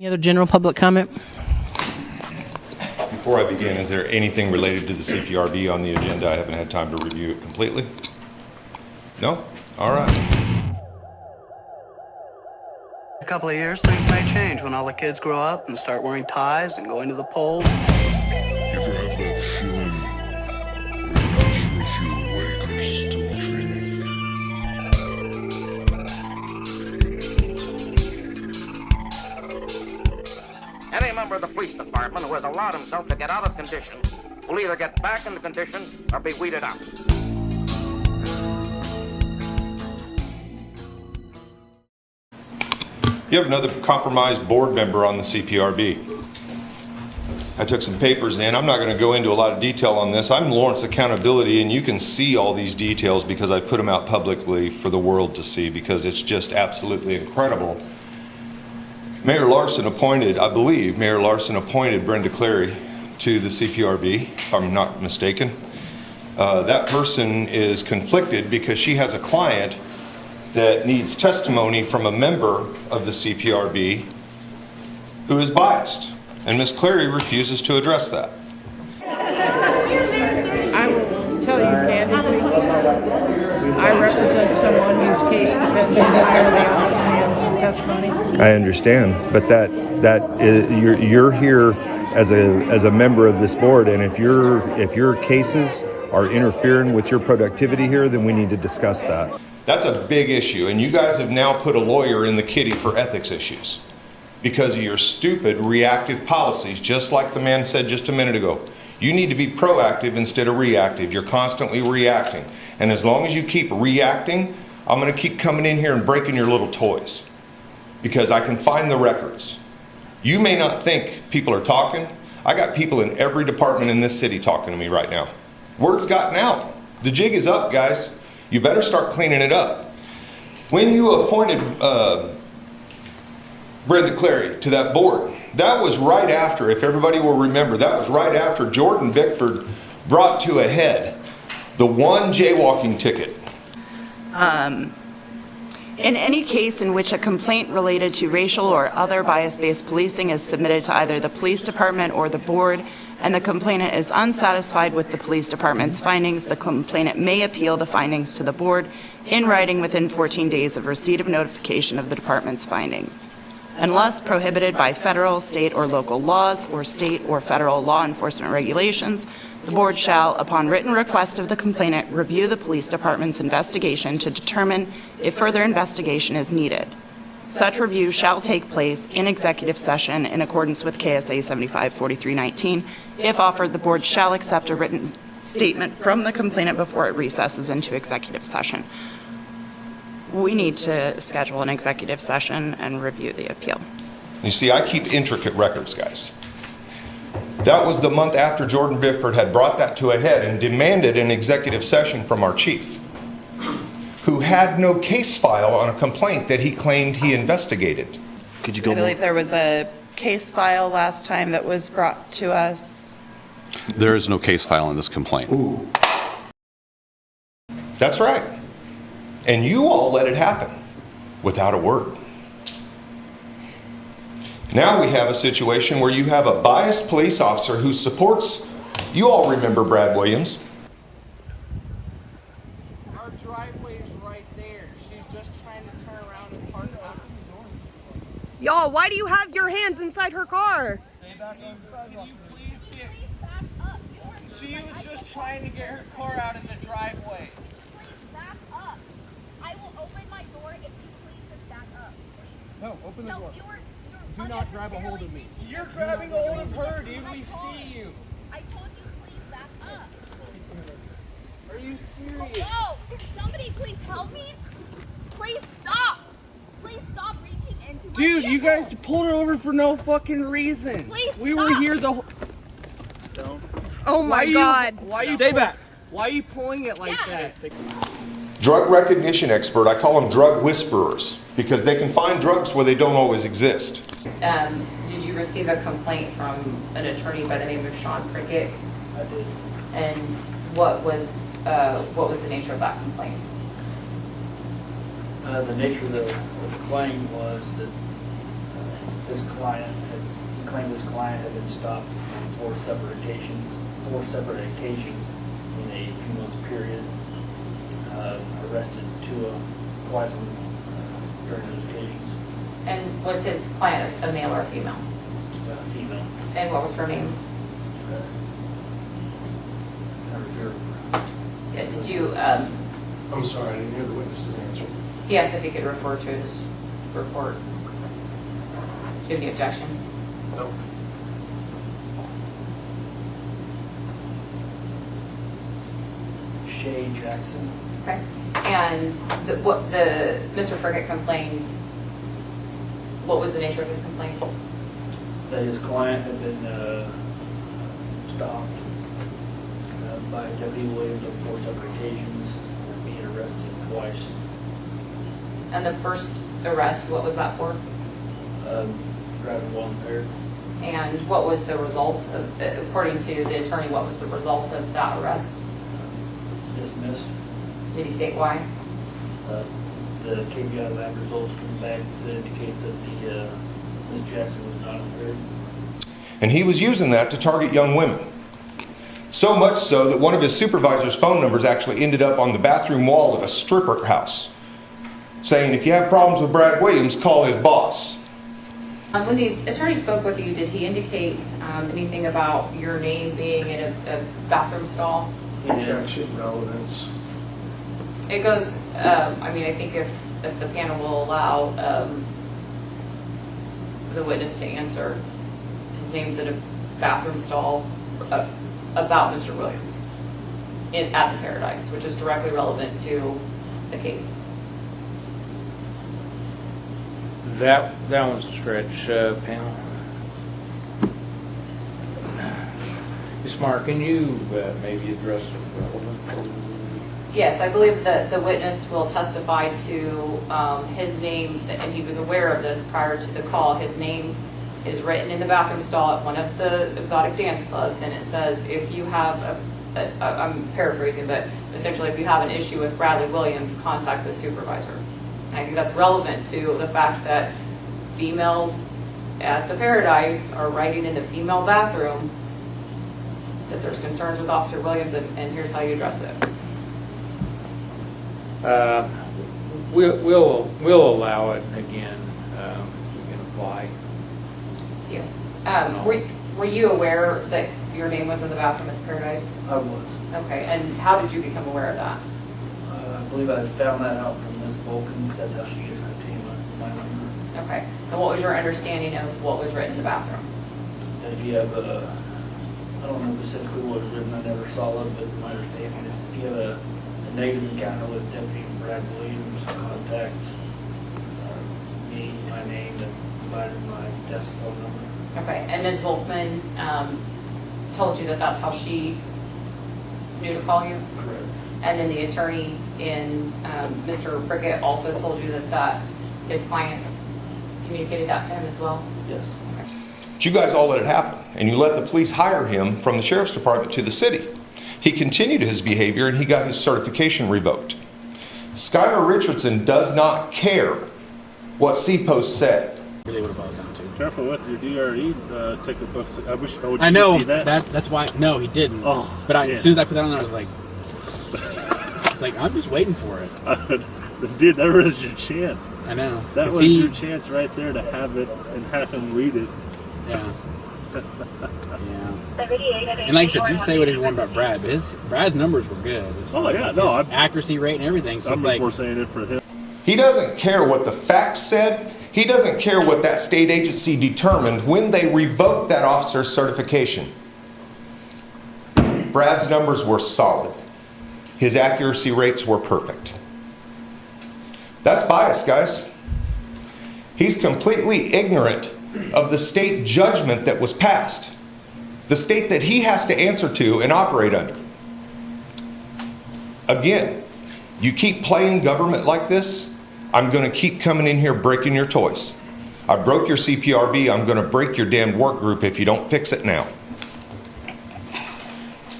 Any other general public comment? Before I begin, is there anything related to the CPRB on the agenda? I haven't had time to review it completely. No? All right. A couple of years, things may change when all the kids grow up and start wearing ties and going to the polls. You ever have that feeling where you're not sure if you're awake or still dreaming? Any member of the police department who has allowed himself to get out of condition will either get back into condition or be weeded out. You have another compromised board member on the CPRB. I took some papers in. I'm not going to go into a lot of detail on this. I'm Lawrence Accountability, and you can see all these details because I put them out publicly for the world to see because it's just absolutely incredible. Mayor Larson appointed, I believe, Mayor Larson appointed Brenda Clary to the CPRB, if I'm not mistaken. That person is conflicted because she has a client that needs testimony from a member of the CPRB who is biased, and Ms. Clary refuses to address that. I will tell you candidly, I represent someone whose case depends entirely on this man's testimony. I understand, but that is, you're here as a member of this board, and if your cases are interfering with your productivity here, then we need to discuss that. That's a big issue, and you guys have now put a lawyer in the kitty for ethics issues because of your stupid reactive policies, just like the man said just a minute ago. You need to be proactive instead of reactive. You're constantly reacting, and as long as you keep reacting, I'm going to keep coming in here and breaking your little toys because I can find the records. You may not think people are talking. I got people in every department in this city talking to me right now. Word's gotten out. The jig is up, guys. You better start cleaning it up. When you appointed Brenda Clary to that board, that was right after, if everybody will remember, that was right after Jordan Bickford brought to a head the one jaywalking ticket. In any case in which a complaint related to racial or other bias-based policing is submitted to either the police department or the board, and the complainant is unsatisfied with the police department's findings, the complainant may appeal the findings to the board in writing within 14 days of receipt of notification of the department's findings. Unless prohibited by federal, state, or local laws or state or federal law enforcement regulations, the board shall, upon written request of the complainant, review the police department's investigation to determine if further investigation is needed. Such review shall take place in executive session in accordance with KSA 754319. If offered, the board shall accept a written statement from the complainant before it recesses into executive session. We need to schedule an executive session and review the appeal. You see, I keep intricate records, guys. That was the month after Jordan Bickford had brought that to a head and demanded an executive session from our chief, who had no case file on a complaint that he claimed he investigated. Could you go I believe there was a case file last time that was brought to us. There is no case file in this complaint. Ooh. That's right. And you all let it happen without a word. Now we have a situation where you have a biased police officer who supports, you all remember Brad Williams. Our driveway is right there. She's just trying to turn around and park up. Y'all, why do you have your hands inside her car? Stay back on the sidewalk. Can you please get... She was just trying to get her car out of the driveway. Please back up. I will open my door if you please just back up. Please. No, open the door. You're Do not grab a hold of me. You're grabbing a hold of her, dude. We see you. I told you please back up. Are you serious? No! Can somebody please help me? Please stop! Please stop reaching into my Dude, you vehicle. guys pulled her over for no fucking reason. Please we stop. were here the whole... Don't. Oh my God. Why are you Stay back. Why are you pulling it like that? Drug recognition expert, I call them drug whisperers, because they can find drugs where they don't always exist. Did you receive a complaint from an attorney by the name of Sean Prickett? I did. And what was the nature of that complaint? The nature of the claim was that This client he claimed his client had been stopped on four separate occasions in a few months period. Arrested twice during those occasions. And was his client a male or a female? Female. And what was her name? Yeah, did you, I'm sorry, I didn't hear the witness's answer. he asked if he could refer to his report. Do you have any objection? No. Shay Jackson. Okay. And Mr. Frickett complained, what was the nature of his complaint? That his client had been stopped by Deputy Williams on four separate occasions, being arrested twice. And the first arrest, what was that for? Driving while impaired. And what was the result of, according to the attorney, what was the result of that arrest? Dismissed. Did he state why? The KPI lab results come back to indicate that Ms. Jackson was not impaired. And he was using that to target young women. So much so that one of his supervisor's phone numbers actually ended up on the bathroom wall at a stripper house, saying, if you have problems with Brad Williams, call his boss. When the attorney spoke with you, did he indicate anything about your name being in a bathroom stall? Objection, relevance. It goes, I mean, I think if the panel will allow the witness to answer, his name's in a bathroom stall about Mr. Williams at the Paradise, which is directly relevant to the case. That one's a stretch, panel. Ms. Mark, can you maybe address the relevance? Yes, I believe that the witness will testify to his name, and he was aware of this prior to the call. His name is written in the bathroom stall at one of the exotic dance clubs, and it says, if you have I'm paraphrasing, but essentially, if you have an issue with Bradley Williams, contact the supervisor. And I think that's relevant to the fact that females at the Paradise are writing in the female bathroom that there's concerns with Officer Williams, and here's how you address it. We'll allow it again. We can apply. Yeah. Were you aware that your name was in the bathroom at the Paradise? I was. Okay. And how did you become aware of that? I believe I found that out from Ms. Vulcan, because that's how she gets my number. Okay. And what was your understanding of what was written in the bathroom? That if you have I don't know specifically what was written, I never saw it, but my understanding is if you have a negative encounter with Deputy Brad Williams, contact me, my name, and provided my desk phone number. Okay. And Ms. Volkman told you that that's how she knew to call you? Correct. And then the attorney in Mr. Prickett also told you that his client communicated that to him as well? Yes. Okay. But you guys all let it happen, and you let the police hire him from the sheriff's department to the city. He continued his behavior, and he got his certification revoked. Skylar Richardson does not care what C-Post said. Really what it boils down to. Careful with your DRE ticketbooks. I wish I would. I know see that. That's why. No, he didn't. Oh, but yeah. As soon as I put that on there, I was like, it's like I'm just waiting for it. Dude, that was your chance. I know. That was your chance right there to have it and have him read it. Yeah. Yeah. And like I said, you'd say whatever you want about Brad, but Brad's numbers were good. As far as his accuracy rate and everything. So I'm it's just like, more saying it for him. He doesn't care what the facts said. He doesn't care what that state agency determined when they revoked that officer's certification. Brad's numbers were solid. His accuracy rates were perfect. That's bias, guys. He's completely ignorant of the state judgment that was passed. The state that he has to answer to and operate under. Again, you keep playing government like this, I'm going to keep coming in here breaking your toys. I broke your CPRB, I'm going to break your damned work group if you don't fix it now.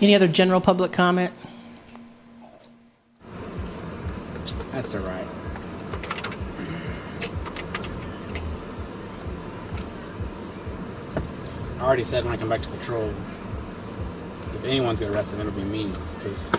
Any other general public comment? that's all right. I already said when I come back to patrol, if anyone's gonna arrest him, it'll be me, because